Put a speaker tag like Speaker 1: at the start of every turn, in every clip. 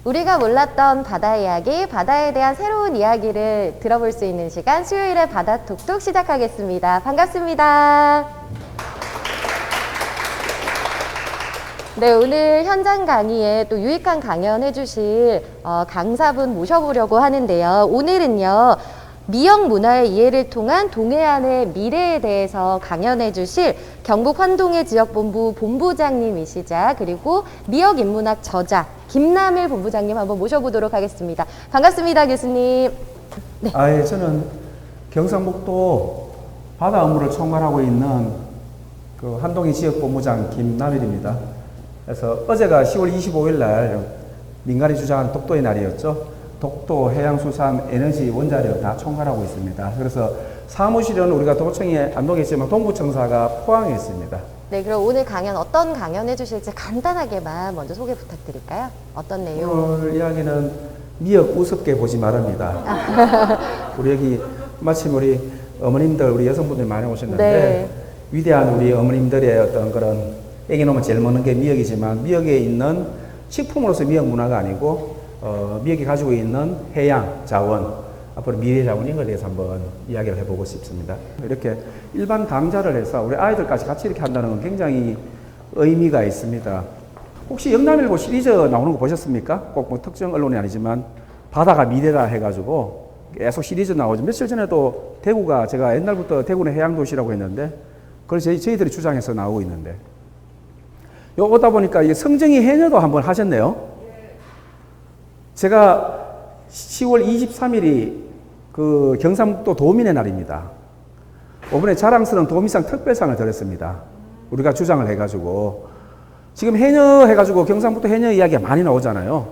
Speaker 1: 우리가 몰랐던 바다 이야기, 바다에 대한 새로운 이야기를 들어볼 수 있는 시간, 수요일에 바다 톡톡 시작하겠습니다. 반갑습니다. 네, 오늘 현장 강의에 또 유익한 강연 해주실 강사분 모셔보려고 하는데요. 오늘은요, 미역 문화의 이해를 통한 동해안의 미래에 대해서 강연해 주실 경북 환동해 지역본부 본부장님이시자 그리고 미역 인문학 저자 김남일 본부장님 한번 모셔보도록 하겠습니다. 반갑습니다, 교수님. 네.
Speaker 2: 예, 저는 경상북도 바다 업무를 총괄하고 있는 그 환동해 지역본부장 김남일입니다. 그래서 어제가 10월 25일 날 민간이 주장한 독도의 날이었죠. 독도, 해양수산, 에너지, 원자력 다 총괄하고 있습니다. 그래서 사무실은 우리가 도청에 안동에 있지만 동부청사가 포항에 있습니다.
Speaker 1: 네, 그럼 오늘 강연 어떤 강연 해주실지 간단하게만 먼저 소개 부탁드릴까요? 어떤 내용?
Speaker 2: 오늘 이야기는 미역 우습게 보지 말합니다. 우리 여기 마침 우리 어머님들, 우리 여성분들 많이 오셨는데
Speaker 1: 네.
Speaker 2: 위대한 우리 어머님들의 어떤 그런 애기 놓으면 제일 먹는 게 미역이지만 미역에 있는 식품으로서 미역 문화가 아니고 미역이 가지고 있는 해양 자원, 앞으로 미래 자원인 것에 대해서 한번 이야기를 해보고 싶습니다. 이렇게 일반 강좌를 해서 우리 아이들까지 같이 이렇게 한다는 건 굉장히 의미가 있습니다. 혹시 영남일보 시리즈 나오는 거 보셨습니까? 꼭 뭐 특정 언론이 아니지만 바다가 미래다 해가지고 계속 시리즈 나오죠. 며칠 전에도 대구가 제가 옛날부터 대구는 해양도시라고 했는데 그걸 저희들이 주장해서 나오고 있는데 요 오다 보니까 이게 성정이 해녀도 한번 하셨네요. 제가 10월 23일이 그 경상북도 도민의 날입니다. 이번에 자랑스러운 도민상 특별상을 드렸습니다. 우리가 주장을 해가지고 지금 해녀 해가지고 경상북도 해녀 이야기가 많이 나오잖아요.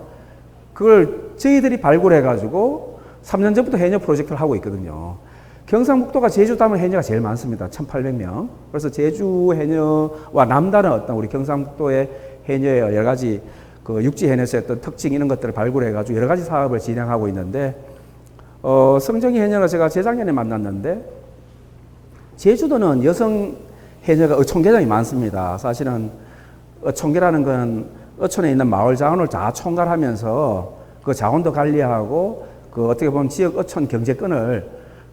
Speaker 2: 그걸 저희들이 발굴해가지고 3년 전부터 해녀 프로젝트를 하고 있거든요. 경상북도가 제주 다음에 해녀가 제일 많습니다. 1,800명. 그래서 제주 해녀와 남다른 어떤 우리 경상북도의 해녀의 여러 가지 그 육지 해녀에서 어떤 특징 이런 것들을 발굴해가지고 여러 가지 사업을 진행하고 있는데, 성정이 해녀를 제가 재작년에 만났는데, 제주도는 여성 해녀가 어촌계장이 많습니다. 사실은 어촌계라는 건 어촌에 있는 마을 자원을 다 총괄하면서 그 자원도 관리하고 그 어떻게 보면 지역 어촌 경제권을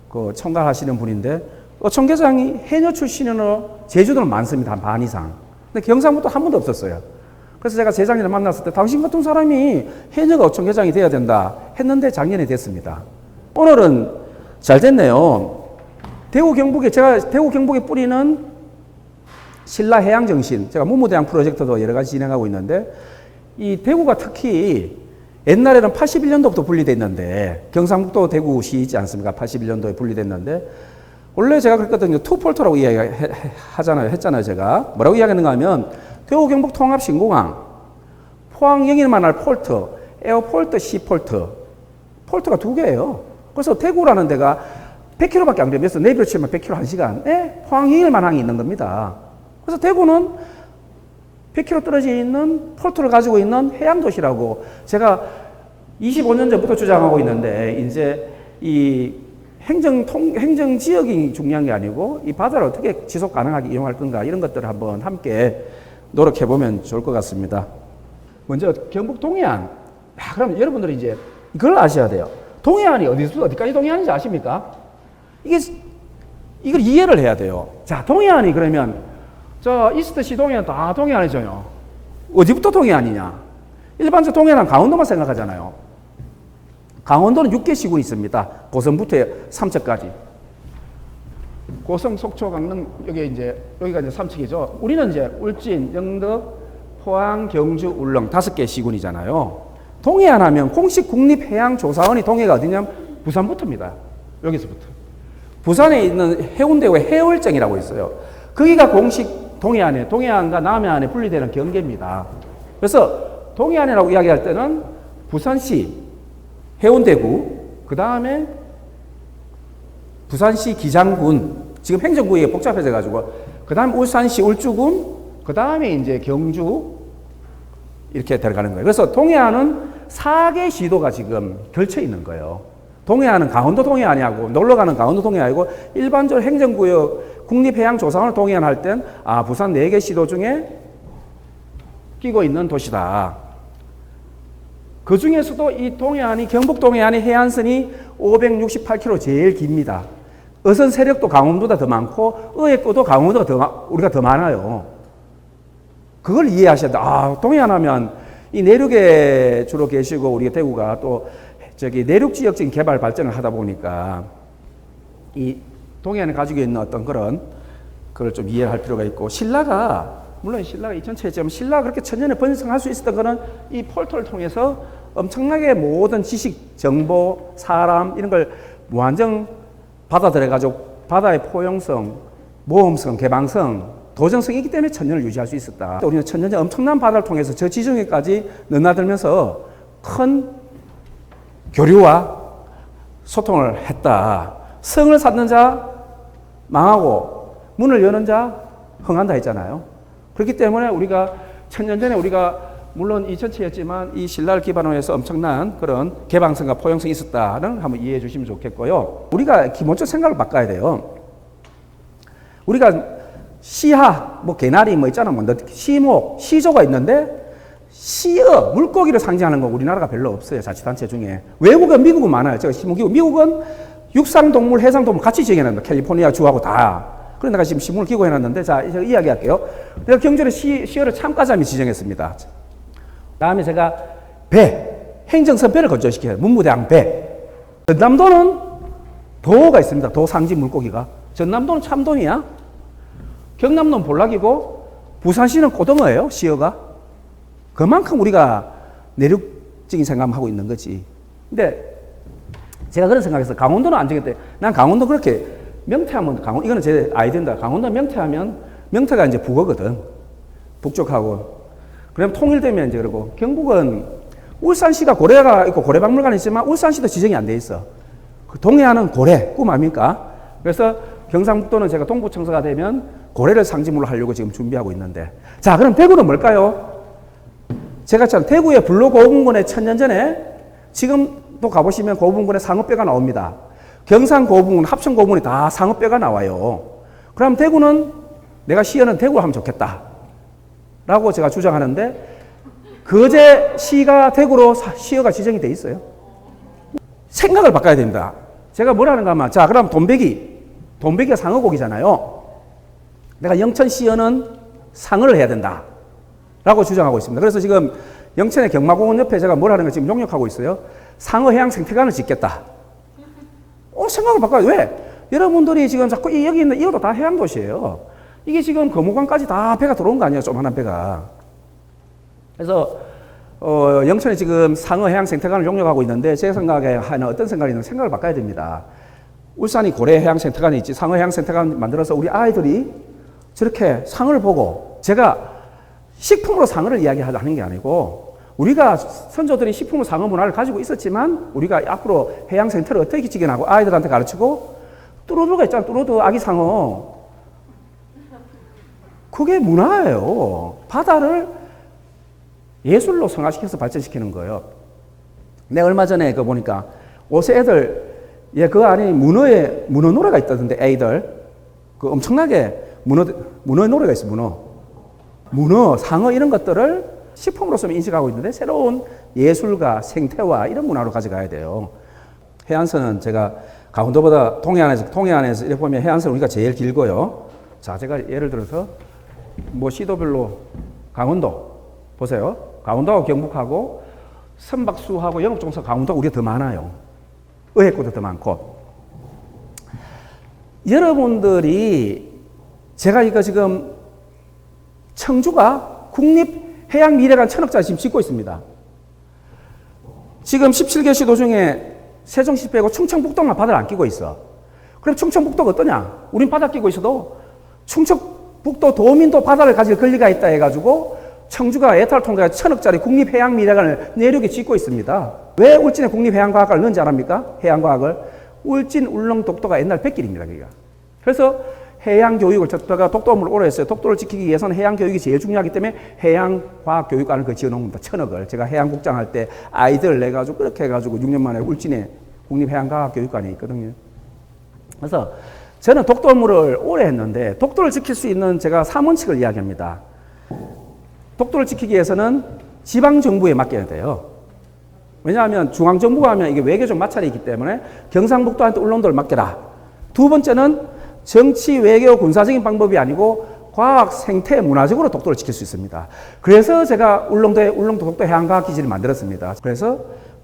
Speaker 2: 그 총괄하시는 분인데, 어촌계장이 해녀 출신으로 제주도는 많습니다. 한 반 이상. 근데 경상북도 한 번도 없었어요. 그래서 제가 재작년에 만났을 때 당신 같은 사람이 해녀가 어촌계장이 돼야 된다 했는데 작년에 됐습니다. 오늘은 잘 됐네요. 대구 경북에 뿌리는 신라 해양정신, 제가 문무대양 프로젝트도 여러 가지 진행하고 있는데 이 대구가 특히 옛날에는 81년도부터 분리됐는데 경상북도 대구시 있지 않습니까? 81년도에 분리됐는데 원래 제가 그랬거든요. 투폴트라고 했잖아요. 제가 뭐라고 이야기했는가 하면 대구 경북 통합 신공항, 포항 영인만 할 폴트, 에어폴트, 시폴트, 폴트가 2개예요. 그래서 대구라는 데가 100km밖에 안 되면서 내비로 치면 100km 1시간에 포항 영일만 항이 있는 겁니다. 그래서 대구는 100km 떨어져 있는 폴트를 가지고 있는 해양도시라고 제가 25년 전부터 주장하고 있는데 이제 이 행정 지역이 중요한 게 아니고 이 바다를 어떻게 지속 가능하게 이용할 건가 이런 것들을 한번 함께 노력해 보면 좋을 것 같습니다. 먼저 경북 동해안. 그럼 여러분들이 이제 이걸 아셔야 돼요. 동해안이 어디까지 동해안인지 아십니까? 이걸 이해를 해야 돼요. 자, 동해안이 그러면 저 이스트시 동해안 다 동해안이죠. 어디부터 동해안이냐? 일반적으로 동해안은 강원도만 생각하잖아요. 강원도는 6개 시군이 있습니다. 고성부터 삼척까지. 고성, 속초, 강릉, 여기가 이제 삼척이죠. 우리는 이제 울진, 영덕, 포항, 경주, 울릉 5개 시군이잖아요. 동해안 하면 공식 국립해양조사원이 동해가 어디냐면 부산부터입니다. 여기서부터. 부산에 있는 해운대의 해월정이라고 있어요. 거기가 공식 동해안과 남해안에 분리되는 경계입니다. 그래서 동해안이라고 이야기할 때는 부산시, 해운대구, 그 다음에 부산시 기장군, 지금 행정구역이 복잡해져가지고, 그 다음 울산시 울주군, 그 다음에 이제 경주, 이렇게 들어가는 거예요. 그래서 동해안은 4개 시도가 지금 걸쳐 있는 거예요. 동해안은 강원도 동해안이고, 놀러가는 강원도 동해안이고, 일반적으로 행정구역 국립해양조사원을 동해안 할 땐, 부산 4개 시도 중에 끼고 있는 도시다. 그 중에서도 이 동해안이, 경북 동해안이 해안선이 568km 제일 깁니다. 어선 세력도 강원도보다 더 많고, 어획고도 강원도가 우리가 더 많아요. 그걸 이해하셔야 돼. 아, 동해안 하면 이 내륙에 주로 계시고, 우리 대구가 또 저기 내륙 지역적인 개발 발전을 하다 보니까 이 동해안에 가지고 있는 어떤 그런 그걸 좀 이해할 필요가 있고, 물론 신라가 2000채였지만 신라가 그렇게 천년에 번성할 수 있었던 거는 이 폴토를 통해서 엄청나게 모든 지식, 정보, 사람 이런 걸 무한정 받아들여가지고 바다의 포용성, 모험성, 개방성, 도전성이 있기 때문에 천년을 유지할 수 있었다. 우리는 천년전 엄청난 바다를 통해서 저 지중해까지 넘나들면서 큰 교류와 소통을 했다. 성을 쌓는 자 망하고 문을 여는 자 흥한다 했잖아요. 그렇기 때문에 우리가 천년 전에 우리가 물론 2000채였지만 이 신라를 기반으로 해서 엄청난 그런 개방성과 포용성이 있었다는 한번 이해해 주시면 좋겠고요. 우리가 기본적 생각을 바꿔야 돼요. 우리가 시하, 개나리 있잖아. 시목, 시조가 있는데 시어, 물고기를 상징하는 거 우리나라가 별로 없어요. 자치단체 중에. 외국은 미국은 많아요. 제가 시목이고 미국은 육상동물, 해상동물 같이 지정해놨는데 캘리포니아 주하고 다. 그래서 내가 지금 시문을 끼고 해놨는데 자, 이야기할게요. 내가 경전에 시어를 참가자미 지정했습니다. 다음에 제가 행정선배를 건조시켜요. 문무대왕 배. 전남도는 도가 있습니다. 도 상징 물고기가. 전남도는 참돔이야. 경남도는 볼락이고 부산시는 고등어예요. 시어가. 그만큼 우리가 내륙적인 생각을 하고 있는 거지. 근데 제가 그런 생각해서 강원도는 안 정했대. 난 강원도 그렇게 명태하면 이거는 제 아이디어입니다. 강원도 명태하면 명태가 이제 북어거든. 북쪽하고. 그럼 통일되면 이제 그러고 경북은 울산시가 고래가 있고 고래박물관이 있지만 울산시도 지정이 안 돼 있어. 그 동해안은 고래 꿈 아닙니까? 그래서 경상북도는 제가 동부청사가 되면 고래를 상징으로 하려고 지금 준비하고 있는데 자 그럼 대구는 뭘까요? 제가 참 대구의 불로고분군에 천년 전에 지금도 가보시면 고분군에 상어뼈가 나옵니다. 경상 고분군, 합천 고분군이 다 상어뼈가 나와요. 그럼 대구는 내가 시어는 대구를 하면 좋겠다 라고 제가 주장하는데 거제 시가 대구로 시어가 지정이 돼 있어요. 생각을 바꿔야 됩니다. 제가 뭐라는가 하면 자 그럼 돈베기가 상어고기잖아요. 내가 영천 시어는 상어를 해야 된다 라고 주장하고 있습니다. 그래서 지금 영천의 경마공원 옆에 제가 뭐라는 걸 지금 용역하고 있어요. 상어 해양 생태관을 짓겠다. 생각을 바꿔요. 왜? 여러분들이 지금 자꾸 여기 있는 이것도 다 해양 도시예요. 이게 지금 거무관까지 다 배가 들어온 거 아니에요. 조그만한 배가. 그래서 영천에 지금 상어 해양 생태관을 용역하고 있는데 제 생각에 하는 어떤 생각이 있는 생각을 바꿔야 됩니다. 울산이 고래 해양 생태관이 있지 상어 해양 생태관 만들어서 우리 아이들이 저렇게 상어를 보고 제가 식품으로 상어를 이야기하는 게 아니고 우리가 선조들이 식품으로 상어 문화를 가지고 있었지만 우리가 앞으로 해양 생태를 어떻게 지켜나고 아이들한테 가르치고 뚜루두가 있잖아. 뚜루두 아기 상어. 그게 문화예요. 바다를 예술로 성화시켜서 발전시키는 거예요. 내가 얼마 전에 그거 보니까 옷에 애들 그 안에 문어 노래가 있다던데 애들 그 엄청나게 문어 노래가 있어. 문어, 상어 이런 것들을 식품으로서 인식하고 있는데 새로운 예술과 생태와 이런 문화로 가져가야 돼요. 해안선은 제가 강원도보다 동해안에서 이렇게 보면 해안선 우리가 제일 길고요. 자, 제가 예를 들어서 시도별로 강원도 보세요. 강원도하고 경북하고 선박수하고 영업종사 강원도가 우리가 더 많아요. 어획고도 더 많고. 여러분들이 제가 이거 지금 청주가 국립해양미래관 1000억짜리 지금 짓고 있습니다. 지금 17개 시도 중에 세종시 빼고 충청북도만 바다를 안 끼고 있어. 그럼 충청북도가 어떠냐? 우린 바다 끼고 있어도 충청북도 도민도 바다를 가질 권리가 있다 해가지고 청주가 애탈 통과해 1000억짜리 국립해양미래관을 내륙에 짓고 있습니다. 왜 울진에 국립해양과학관을 넣은지 압니까? 해양과학을. 울진, 울릉, 독도가 옛날 백길입니다. 그러니까. 그래서 해양교육을 제가 독도를 오래 했어요. 독도를 지키기 위해서는 해양교육이 제일 중요하기 때문에 해양과학교육관을 그 지어놓은 겁니다. 1000억을. 제가 해양국장 할 때 아이들 내가지고 그렇게 해가지고 6년 만에 울진에 국립해양과학교육관이 있거든요. 그래서 저는 독도물을 오래 했는데 독도를 지킬 수 있는 제가 3원칙을 이야기합니다. 독도를 지키기 위해서는 지방정부에 맡겨야 돼요. 왜냐하면 중앙정부가 하면 이게 외교적 마찰이 있기 때문에 경상북도한테 울릉도를 맡겨라. 두 번째는 정치, 외교, 군사적인 방법이 아니고 과학, 생태, 문화적으로 독도를 지킬 수 있습니다. 그래서 제가 울릉도에 울릉도 독도 해양과학기지를 만들었습니다. 그래서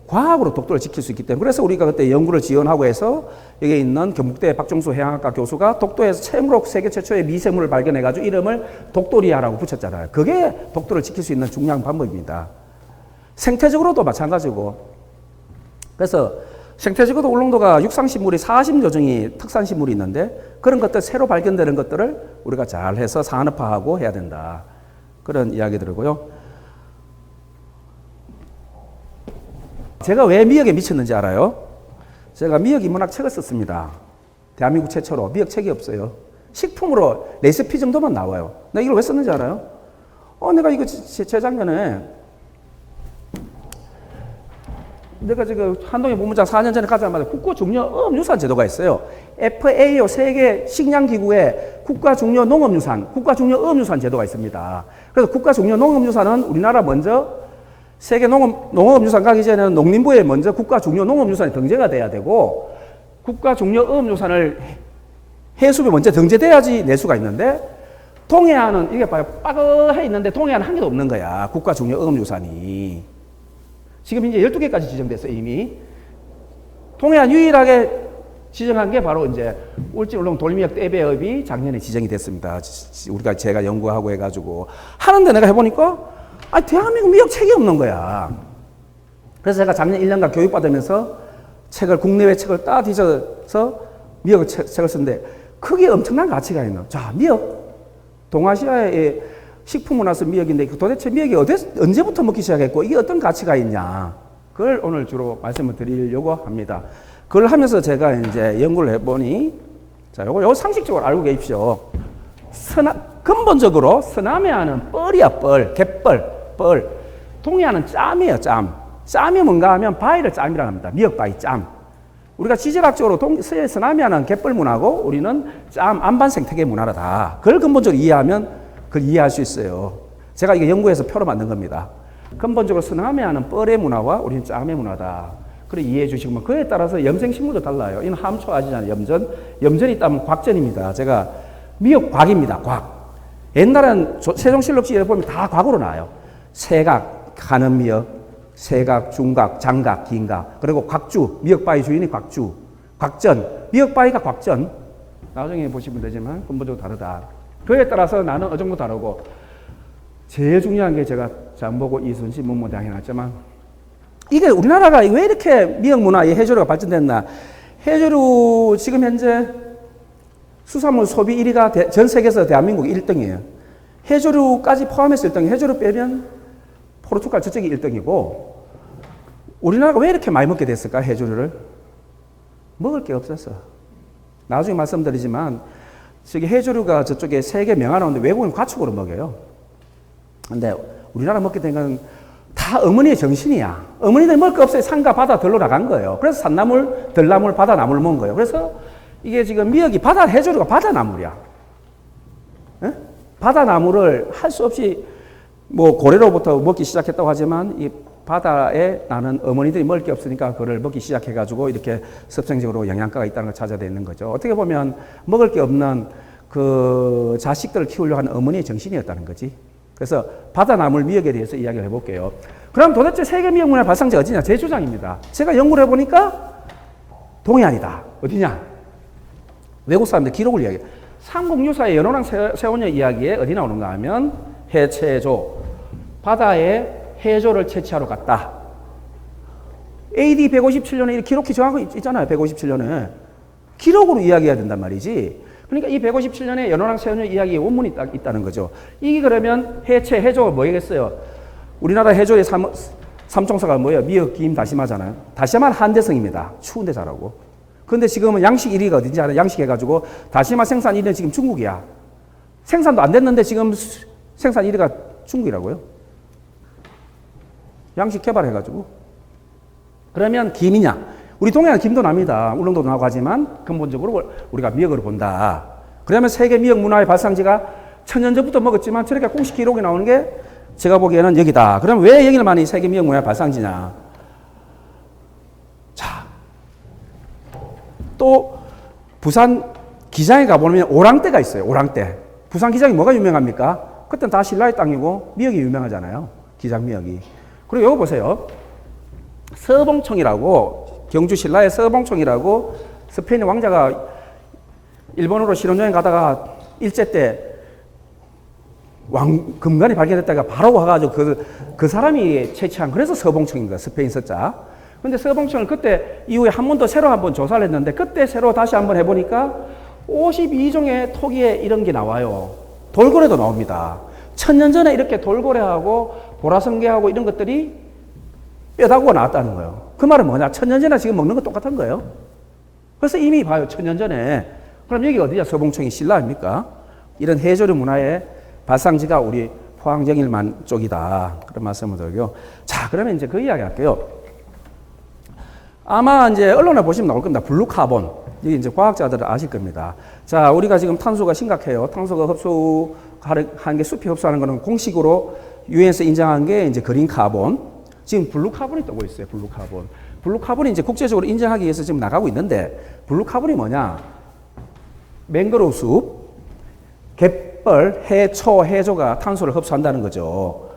Speaker 2: 과학으로 독도를 지킬 수 있기 때문에 그래서 우리가 그때 연구를 지원하고 해서 여기 있는 경북대 박종수 해양학과 교수가 독도에서 처음으로 세계 최초의 미생물을 발견해가지고 이름을 독도리아라고 붙였잖아요. 그게 독도를 지킬 수 있는 중요한 방법입니다. 생태적으로도 마찬가지고 그래서 생태적으로도 울릉도가 육상식물이 40여 종이 특산식물이 있는데 그런 것들 새로 발견되는 것들을 우리가 잘해서 산업화하고 해야 된다. 그런 이야기들이고요. 제가 왜 미역에 미쳤는지 알아요? 제가 미역 인문학 책을 썼습니다. 대한민국 최초로. 미역 책이 없어요. 식품으로 레시피 정도만 나와요. 나 이걸 왜 썼는지 알아요? 내가 이거 재작년에 내가 지금 한동희 본부장 4년 전에 가자마자 국가중요어업유산 제도가 있어요. FAO 세계 식량기구에 국가중요농업유산, 국가중요어업유산 제도가 있습니다. 그래서 국가중요농업유산은 우리나라 먼저 세계 농업유산 가기 전에는 농림부에 먼저 국가중요농업유산이 등재가 돼야 되고 국가중요어업유산을 해수부에 먼저 등재돼야지 낼 수가 있는데 동해안은 이게 봐요. 빠그해 있는데 동해안은 한 개도 없는 거야. 국가중요어업유산이. 지금 이제 12개까지 지정됐어요, 이미. 동해안 유일하게 지정한 게 바로 이제 울진-울릉 돌미역 떼배업이 작년에 지정이 됐습니다. 제가 연구하고 해가지고. 하는데 내가 해보니까, 대한민국 미역 책이 없는 거야. 그래서 제가 작년 1년간 교육받으면서 국내외 책을 딱 뒤져서 미역 책을 썼는데, 그게 엄청난 가치가 있는. 자, 미역. 동아시아의 식품문화서 미역인데 도대체 미역이 언제부터 먹기 시작했고 이게 어떤 가치가 있냐 그걸 오늘 주로 말씀을 드리려고 합니다. 그걸 하면서 제가 이제 연구를 해보니 자 요거 상식적으로 알고 계십시오. 근본적으로 서남해안은 뻘이야 뻘, 갯벌. 동해안은 짬이에요 짬. 짬이 뭔가 하면 바위를 짬이라고 합니다. 미역바위 짬. 우리가 지질학적으로 서남해안은 갯벌 문화고 우리는 짬 안반 생태계 문화다. 그걸 근본적으로 이해하면 그걸 이해할 수 있어요. 제가 이게 연구해서 표로 만든 겁니다. 근본적으로 서남해안은 뻘의 문화와 우리는 짬의 문화다. 그래 이해해 주시면 그에 따라서 염생식물도 달라요. 이는 함초 아시잖아요. 염전이 있다면 곽전입니다. 제가 미역 곽입니다. 곽. 옛날엔 세종실록지에 보면 다 곽으로 나와요. 세각, 가는 미역, 세각, 중각, 장각, 긴각. 그리고 곽주, 미역바위 주인이 곽주. 곽전, 미역바위가 곽전. 나중에 보시면 되지만 근본적으로 다르다. 그에 따라서 나는 어느 정도 다르고 제일 중요한 게 제가 장보고 이순신 문무대학 해놨지만 이게 우리나라가 왜 이렇게 미역 문화의 해조류가 발전됐나. 해조류 지금 현재 수산물 소비 1위가 전 세계에서 대한민국 1등이에요. 해조류까지 포함해서 1등, 해조류 빼면 포르투갈 저쪽이 1등이고 우리나라가 왜 이렇게 많이 먹게 됐을까 해조류를? 먹을 게 없었어. 나중에 말씀드리지만 저기 해조류가 저쪽에 세계 명화나오는데 외국인 가축으로 먹여요. 근데 우리나라 먹게 된 건 다 어머니의 정신이야. 어머니들 먹을 거 없어요. 산과 바다 들로 나간 거예요. 그래서 산나물, 들나물, 바다나물 먹은 거예요. 그래서 이게 지금 미역이 해조류가 바다나물이야. 에? 바다나물을 할 수 없이 뭐 고래로부터 먹기 시작했다고 하지만 이 바다에 나는 어머니들이 먹을 게 없으니까 그걸 먹기 시작해가지고 이렇게 습생적으로 영양가가 있다는 걸 찾아내는 거죠. 어떻게 보면 먹을 게 없는 그 자식들을 키우려고 하는 어머니의 정신이었다는 거지. 그래서 바다나물 미역에 대해서 이야기를 해볼게요. 그럼 도대체 세계 미역 문화 발상지가 어디냐? 제 주장입니다. 제가 연구를 해보니까 동해안이다. 어디냐? 외국 사람들 기록을 이야기해요. 삼국유사의 연호랑 세원녀 이야기에 어디 나오는가 하면 해체조, 바다에 해조를 채취하러 갔다. AD 157년에 기록이 정확히 있잖아요. 157년에. 기록으로 이야기해야 된단 말이지. 그러니까 이 157년에 연호랑 세원녀 이야기의 원문이 딱 있다는 거죠. 이게 그러면 해조가 뭐겠어요? 우리나라 해조의 삼총사가 뭐예요? 미역, 김, 다시마잖아요. 다시마는 한대성입니다. 추운데 자라고. 그런데 지금은 양식 1위가 어딘지 알아요? 양식 해가지고 다시마 생산 1위는 지금 중국이야. 생산도 안 됐는데 지금 생산 1위가 중국이라고요. 양식 개발해가지고. 그러면 김이냐? 우리 동해안 김도 납니다. 울릉도도 나고 하지만 근본적으로 우리가 미역으로 본다. 그러면 세계 미역 문화의 발상지가 천년 전부터 먹었지만 저렇게 공식 기록이 나오는 게 제가 보기에는 여기다. 그럼 왜 여기를 많이 세계 미역 문화의 발상지냐? 또 부산 기장에 가보면 오랑떼가 있어요. 오랑떼. 부산 기장이 뭐가 유명합니까? 그때는 다 신라의 땅이고 미역이 유명하잖아요. 기장 미역이. 그리고 이거 보세요. 서봉청이라고, 경주 신라의 서봉청이라고 스페인의 왕자가 일본으로 신혼여행 가다가 일제 때 금관이 발견됐다가 바로 와가지고 그 사람이 채취한, 그래서 서봉청입니다. 스페인 서자. 근데 서봉청을 그때 이후에 한 번 더 새로 한번 조사를 했는데, 그때 새로 다시 한번 해보니까 52종의 토기에 이런 게 나와요. 돌고래도 나옵니다. 1000년 전에 이렇게 돌고래하고 보라성게하고 이런 것들이 뼈다구가 나왔다는 거예요. 그 말은 뭐냐? 1000년 전에 지금 먹는 거 똑같은 거예요. 그래서 이미 봐요. 1000년 전에. 그럼 여기 어디냐? 서봉청이 신라 아닙니까? 이런 해조류 문화의 발상지가 우리 포항 정일만 쪽이다. 그런 말씀을 드리고요. 자, 그러면 이제 그 이야기 할게요. 아마 이제 언론에 보시면 나올 겁니다. 블루카본. 이게 이제 과학자들은 아실 겁니다. 자, 우리가 지금 탄소가 심각해요. 탄소가 흡수하는 게 숲이 흡수하는 거는 공식으로 유엔에서 인정한 게 이제 그린 카본. 지금 블루카본이 뜨고 있어요. 블루카본. 블루카본이 이제 국제적으로 인정하기 위해서 지금 나가고 있는데, 블루카본이 뭐냐? 맹그로우 숲, 갯벌, 해초, 해조가 탄소를 흡수한다는 거죠.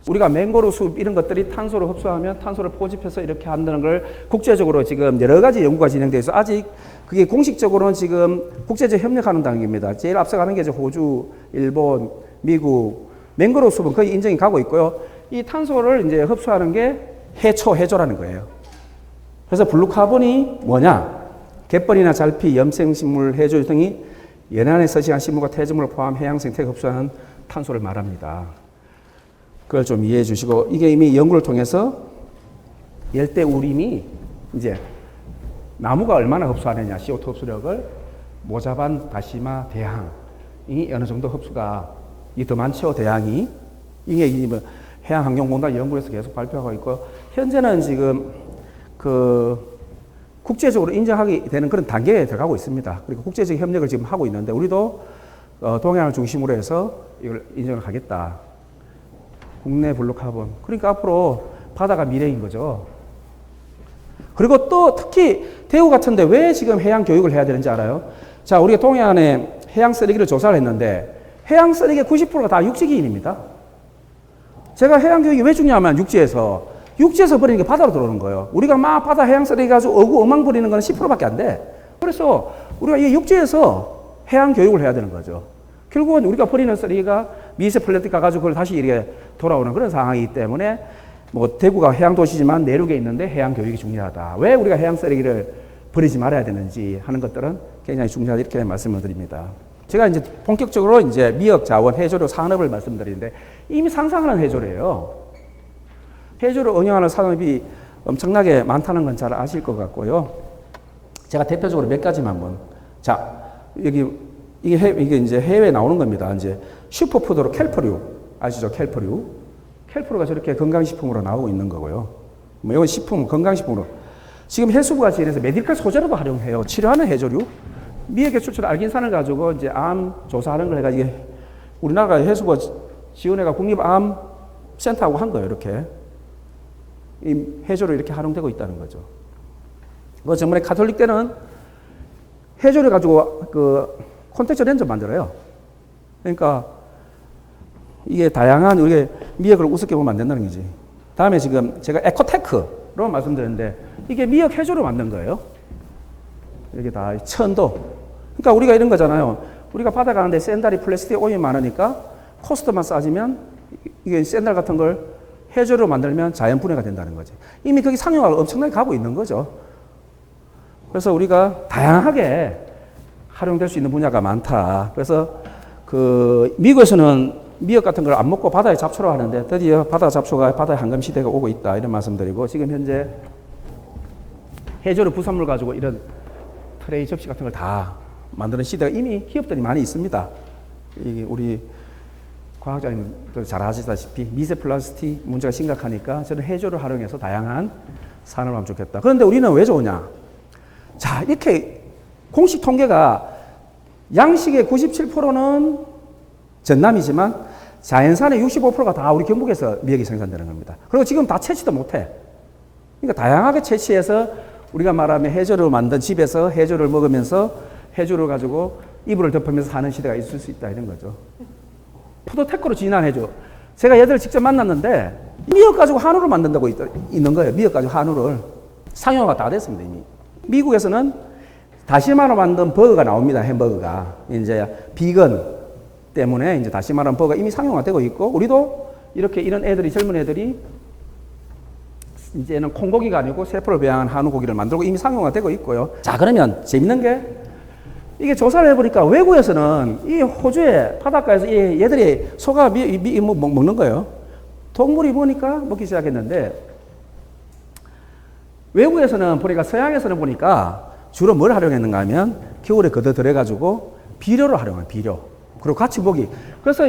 Speaker 2: 우리가 맹그로우 숲 이런 것들이 탄소를 흡수하면 탄소를 포집해서 이렇게 한다는 걸 국제적으로 지금 여러 가지 연구가 진행되어 있어 아직 그게 공식적으로는 지금 국제적 협력하는 단계입니다. 제일 앞서가는 게 이제 호주, 일본, 미국, 맹그로우 숲은 거의 인정이 가고 있고요. 이 탄소를 이제 흡수하는 게 해초, 해조라는 거예요. 그래서 블루카본이 뭐냐? 갯벌이나 잘피, 염생식물, 해조 등이 연안에 서식한 식물과 태조물을 포함 해양 생태가 흡수하는 탄소를 말합니다. 그걸 좀 이해해 주시고, 이게 이미 연구를 통해서 열대 우림이 이제 나무가 얼마나 흡수하느냐, CO2 흡수력을 모자반, 다시마, 대항이 어느 정도 흡수가 더 많죠, 대항이. 이게 뭐 해양환경공단 연구에서 계속 발표하고 있고, 현재는 지금 국제적으로 인정하게 되는 그런 단계에 들어가고 있습니다. 그리고 국제적 협력을 지금 하고 있는데, 우리도 동해안을 중심으로 해서 이걸 인정을 하겠다. 국내 블루카본. 그러니까 앞으로 바다가 미래인 거죠. 그리고 또 특히 대구 같은데 왜 지금 해양 교육을 해야 되는지 알아요? 자, 우리가 동해안에 해양 쓰레기를 조사를 했는데 해양 쓰레기의 90%가 다 육지기인입니다. 제가 해양 교육이 왜 중요하면 육지에서 버리는 게 바다로 들어오는 거예요. 우리가 막 바다 해양 쓰레기 가지고 어망 버리는 건 10%밖에 안 돼. 그래서 우리가 이 육지에서 해양 교육을 해야 되는 거죠. 결국은 우리가 버리는 쓰레기가 미세 플라스틱 가가지고 그걸 다시 이렇게 돌아오는 그런 상황이기 때문에 뭐 대구가 해양 도시지만 내륙에 있는데 해양 교육이 중요하다. 왜 우리가 해양 쓰레기를 버리지 말아야 되는지 하는 것들은 굉장히 중요하다, 이렇게 말씀을 드립니다. 제가 이제 본격적으로 이제 미역 자원 해조류 산업을 말씀드리는데 이미 상상하는 해조류예요. 해조를 응용하는 산업이 엄청나게 많다는 건 잘 아실 것 같고요. 제가 대표적으로 몇 가지만 한번. 자, 이게 이제 해외에 나오는 겁니다. 이제 슈퍼푸드로 캘퍼류 아시죠? 캘퍼류가 저렇게 건강식품으로 나오고 있는 거고요. 뭐 이건 식품, 건강식품으로. 지금 해수부가 지원해서 메디컬 소재로도 활용해요. 치료하는 해조류. 미역에 추출 알긴산을 가지고 이제 암 조사하는 걸 해가지고 우리나라가 해수부가 지원해가 국립암 센터하고 한 거예요. 이렇게. 이 해조류 이렇게 활용되고 있다는 거죠. 뭐 전번에 가톨릭 때는 해조류 가지고 콘택트 렌즈 만들어요. 그러니까 이게 다양한 우리가 미역을 우습게 보면 안 된다는 거지. 다음에 지금 제가 에코테크로 말씀드렸는데 이게 미역 해조로 만든 거예요. 이게 다 천도. 그러니까 우리가 이런 거잖아요. 우리가 바다 가는데 샌달이 플라스틱 오염이 많으니까 코스트만 싸지면 이게 샌달 같은 걸 해조로 만들면 자연 분해가 된다는 거지. 이미 거기 상용화가 엄청나게 가고 있는 거죠. 그래서 우리가 다양하게 활용될 수 있는 분야가 많다. 그래서 미국에서는 미역 같은 걸 안 먹고 바다에 잡초를 하는데 드디어 바다 잡초가 바다의 한금 시대가 오고 있다, 이런 말씀드리고, 지금 현재 해조류 부산물 가지고 이런 트레이 접시 같은 걸 다 만드는 시대가 이미 기업들이 많이 있습니다. 이게 우리 과학자님들 잘 아시다시피 미세 플라스틱 문제가 심각하니까 저는 해조를 활용해서 다양한 산업을 하면 좋겠다. 그런데 우리는 왜 좋으냐? 자, 이렇게 공식 통계가 양식의 97%는 전남이지만 자연산의 65%가 다 우리 경북에서 미역이 생산되는 겁니다. 그리고 지금 다 채취도 못해. 그러니까 다양하게 채취해서 우리가 말하면 해조를 만든 집에서 해조를 먹으면서 해조를 가지고 이불을 덮으면서 사는 시대가 있을 수 있다 이런 거죠. 푸드테크로 진한 해조. 제가 얘들을 직접 만났는데 미역 가지고 한우를 만든다고 있는 거예요. 미역 가지고 한우를. 상용화가 다 됐습니다 이미. 미국에서는 다시마로 만든 버거가 나옵니다. 햄버거가. 이제 비건 때문에 이제 다시마로 만든 버거가 이미 상용화되고 있고 우리도 이렇게 이런 애들이 젊은 애들이 이제는 콩고기가 아니고 세포를 배양한 한우 고기를 만들고 이미 상용화되고 있고요. 자, 그러면 재밌는 게 이게 조사를 해보니까 외국에서는 이 호주의 바닷가에서 얘들이 소가 먹는 거예요. 동물이 보니까 먹기 시작했는데 외국에서는 보니까 서양에서는 보니까 주로 뭘 활용했는가 하면 겨울에 걷어들여가지고 비료를 활용해요. 비료. 그리고 같이 먹이. 그래서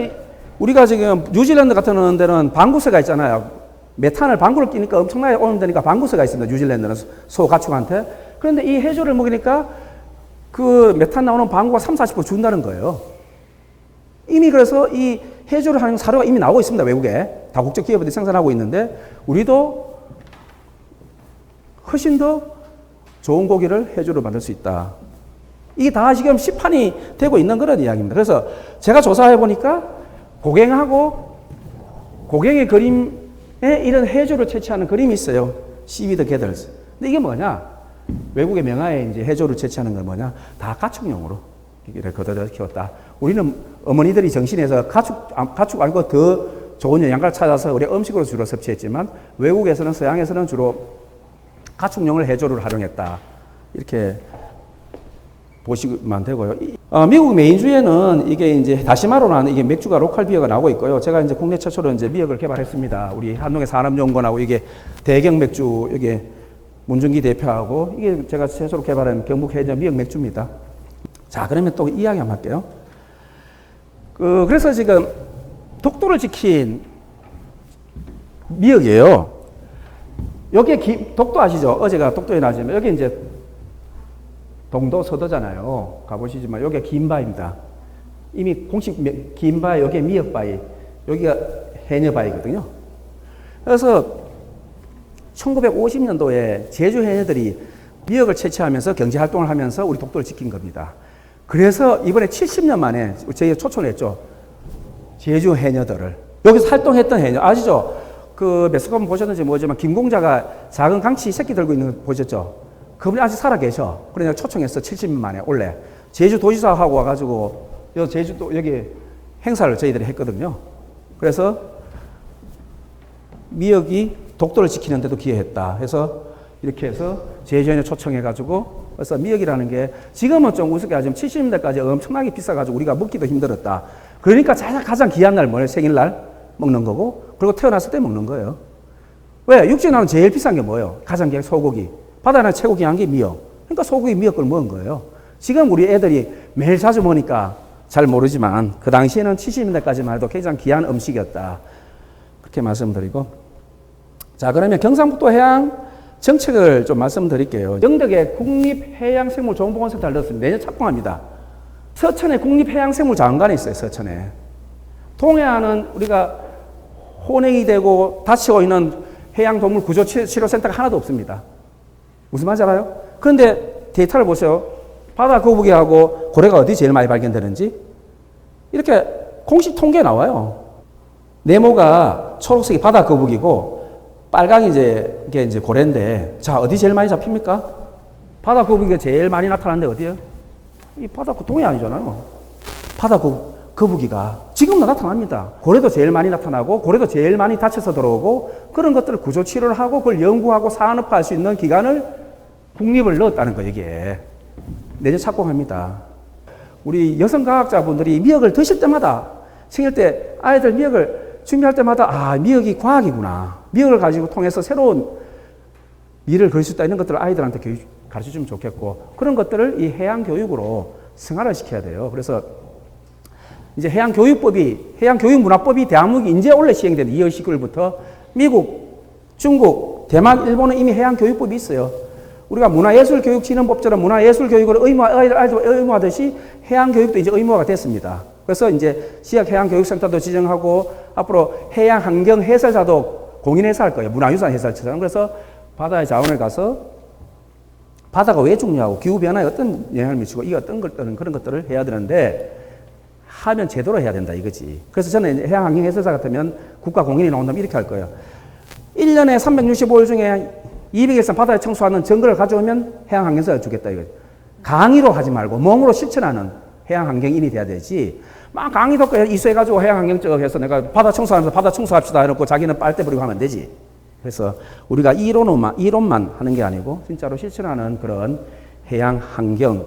Speaker 2: 우리가 지금 뉴질랜드 같은 데는 방구새가 있잖아요. 메탄을 방구를 끼니까 엄청나게 오염되니까 방구새가 있습니다. 뉴질랜드는 소 가축한테. 그런데 이 해조를 먹이니까 그 메탄 나오는 방구가 30-40% 준다는 거예요. 이미 그래서 이 해조를 하는 사료가 이미 나오고 있습니다. 외국에. 다국적 기업들이 생산하고 있는데 우리도 훨씬 더 좋은 고기를 해조로 만들 수 있다. 이게 다 지금 시판이 되고 있는 그런 이야기입니다. 그래서 제가 조사해 보니까 고갱의 그림에 이런 해조를 채취하는 그림이 있어요. Seaweed Gathers. 근데 이게 뭐냐? 외국의 명화에 이제 해조를 채취하는 건 뭐냐? 다 가축용으로 이렇게 걷어들여 키웠다. 우리는 어머니들이 정신에서 가축 말고 더 좋은 영양가를 찾아서 우리 음식으로 주로 섭취했지만 외국에서는 서양에서는 주로 가축용을 해조를 활용했다. 이렇게 보시면 되고요. 미국 메인주에는 이게 이제 다시마로 나는 이게 맥주가 로컬 비어가 나오고 있고요. 제가 이제 국내 최초로 이제 미역을 개발했습니다. 우리 한농의 산업연구원하고 이게 대경 맥주 이게 문준기 대표하고 이게 제가 최초로 개발한 경북 해전 미역 맥주입니다. 자, 그러면 또 이야기 한번 할게요. 그래서 지금 독도를 지킨 미역이에요. 여기에 독도 아시죠? 어제가 독도에 나왔지만 여기 이제 동도 서도잖아요. 가보시지만 여기가 긴바입니다. 이미 공식 긴바 여기에 미역바위, 여기가 해녀바위거든요. 그래서 1950년도에 제주 해녀들이 미역을 채취하면서 경제활동을 하면서 우리 독도를 지킨 겁니다. 그래서 이번에 70년 만에 저희가 초청을 했죠. 제주 해녀들을. 여기서 활동했던 해녀, 아시죠? 그 매스컴 보셨는지 모르지만 김공자가 작은 강치 새끼 들고 있는 거 보셨죠? 그분이 아직 살아 계셔. 그래서 초청했어. 70년 만에 원래. 제주 도지사하고 와가지고 제주도 여기 행사를 저희들이 했거든요. 그래서 미역이 독도를 지키는데도 기여했다. 해서 이렇게 해서 제주에 초청해가지고 그래서 미역이라는 게 지금은 좀 우습게 하지만 70년대까지 엄청나게 비싸가지고 우리가 먹기도 힘들었다. 그러니까 가장 귀한 날 뭐예요? 생일날 먹는 거고 그리고 태어났을 때 먹는 거예요. 왜? 육지에 나오는 제일 비싼 게 뭐예요? 가장 귀한 소고기. 바다에 최고 귀한 게 미역. 그러니까 소고기 미역을 먹은 거예요. 지금 우리 애들이 매일 자주 먹으니까 잘 모르지만 그 당시에는 70년대까지만 해도 굉장히 귀한 음식이었다. 그렇게 말씀드리고 자, 그러면 경상북도 해양 정책을 좀 말씀드릴게요. 영덕에 국립해양생물정보건센터를 넣었습니다. 내년 착공합니다. 서천에 국립해양생물자원관이 있어요. 서천에. 동해안은 우리가 혼행이 되고 다치고 있는 해양동물 구조치료센터가 하나도 없습니다. 무슨 말인지 알아요? 그런데 데이터를 보세요. 바다 거북이하고 고래가 어디 제일 많이 발견되는지 이렇게 공식 통계에 나와요. 네모가 초록색이 바다 거북이고 빨강이 이게 이제 고래인데 자, 어디 제일 많이 잡힙니까? 바다 거북이가 제일 많이 나타나는데 어디요? 이 바다 동해안이잖아요. 바다 거북이가 지금도 나타납니다. 고래도 제일 많이 나타나고 고래도 제일 많이 다쳐서 들어오고 그런 것들을 구조 치료를 하고 그걸 연구하고 산업화할 수 있는 기관을 국립을 넣었다는 거 이게. 내년 착공합니다. 우리 여성 과학자분들이 미역을 드실 때마다 생일 때 아이들 미역을 준비할 때마다 아, 미역이 과학이구나. 미역을 가지고 통해서 새로운 미를 그릴 수 있다 이런 것들을 아이들한테 가르쳐 주면 좋겠고 그런 것들을 이 해양 교육으로 승화를 시켜야 돼요. 그래서 이제 해양교육문화법이 대한민국이 이제 원래 시행된 2월 19일부터 미국, 중국, 대만, 일본은 이미 해양교육법이 있어요. 우리가 문화예술교육진흥법처럼 문화예술교육을 아이들 의무화하듯이 해양교육도 이제 의무화가 됐습니다. 그래서 이제 지역 해양교육센터도 지정하고 앞으로 해양환경해설사도 공인해설할 거예요. 문화유산 해설처럼. 그래서 바다의 자원을 가서 바다가 왜 중요하고 기후변화에 어떤 영향을 미치고 이게 어떤 것들은 그런 것들을 해야 되는데 하면 제대로 해야 된다 이거지. 그래서 저는 해양환경 해설사 같으면 국가 공인이 나온다면 이렇게 할 거예요. 1년에 365일 중에 200일상 바다에 청소하는 증거를 가져오면 해양환경사를 주겠다 이거지. 강의로 하지 말고 몸으로 실천하는 해양환경인이 돼야 되지. 막 강의 듣고 이수해가지고 해양환경적 해서 내가 바다 청소하면서 바다 청소합시다 이러고 자기는 빨대 버리고 하면 안 되지. 그래서 우리가 이론만 하는 게 아니고 진짜로 실천하는 그런 해양환경,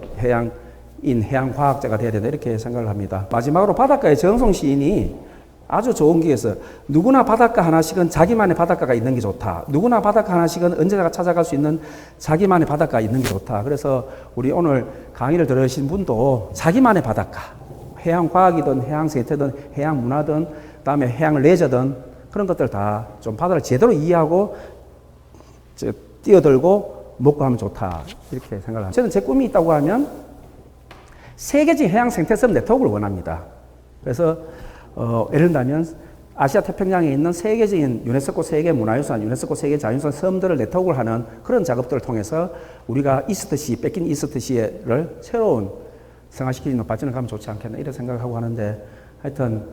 Speaker 2: 해양과학자가 돼야 된다 이렇게 생각을 합니다. 마지막으로 바닷가의 정성 시인이 아주 좋은 기회에서 누구나 바닷가 하나씩은 자기만의 바닷가가 있는 게 좋다. 누구나 바닷가 하나씩은 언제나 찾아갈 수 있는 자기만의 바닷가 있는 게 좋다. 그래서 우리 오늘 강의를 들으신 분도 자기만의 바닷가, 해양과학이든 해양생태든 해양문화든 그다음에 해양레저든 그런 것들 다 좀 바다를 제대로 이해하고 뛰어들고 먹고 하면 좋다 이렇게 생각을 합니다. 저는 제 꿈이 있다고 하면 세계적인 해양생태섬 네트워크를 원합니다. 그래서 예를 들면 아시아 태평양에 있는 세계적인 유네스코 세계문화유산, 유네스코 세계자연유산 섬들을 네트워크를 하는 그런 작업들을 통해서 우리가 이스트시,北京이스트시를 새로운 생활시키는 발전을 가면 좋지 않겠나 이런 생각을 하고 하는데 하여튼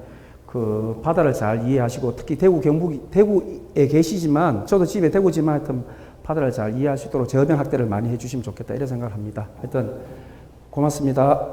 Speaker 2: 그 바다를 잘 이해하시고 특히 대구 경북 대구에 계시지만 저도 집에 대구지만 하여튼 바다를 잘 이해할 수 있도록 저변 확대를 많이 해주시면 좋겠다 이런 생각을 합니다. 하여튼 고맙습니다.